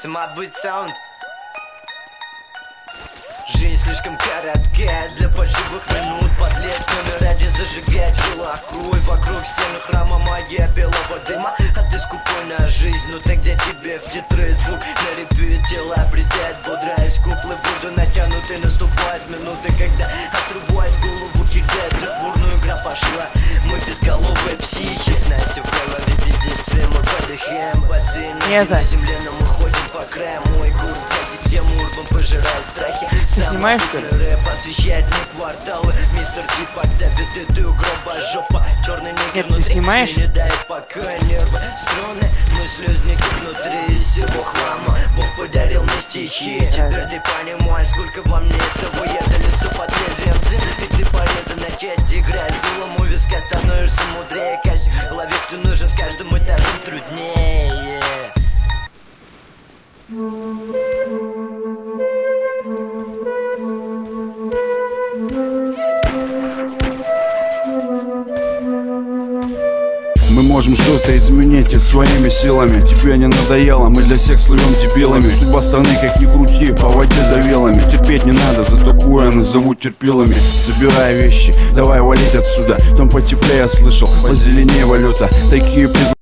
Самобыть саунд. Жизнь слишком короткая для фальшивых минут. Подлецкими ради зажигать жила кровь. Вокруг стены храма магия белого дыма. А ты скупой на жизнь, ну тогда тебе в титры звук на репит. Тело обретает бодро из куклы. Буду натянуты, наступают минуты, когда отрывает голову, кидает в бурную. Игра пошла, мы безголовые психи. Снасти в голове бездействие, мы подыхаем. Басы на земле, но мы ходим по краям. Мой гуру, систему урбан пожирает страхи. Снимаешь, что ли? Рэп освещает мне кварталы. Мистер Типа давит, ты гроба жопа. Черный негр внутри снимаешь? не дает покоя. Нервы, струны, мы слюзники внутри из всего хлама. Бог подарил мне стихи. Теперь ты понимаешь, сколько во мне этого яда. Лицо под лезвием дзин, и ты порезан на части. Играя с дулом у виска, становишься мудрее. Кость в голове, кто нужен, с каждым этажом труднее. Мы можем что-то изменить и своими силами. Тебе не надоело, мы для всех слывем дебилами. Судьба страны, как ни крути, по воде давилами. Терпеть не надо, за такое назовут терпилами. Собирай вещи, давай валить отсюда. Там потеплее, слышал, позеленее валюта. Такие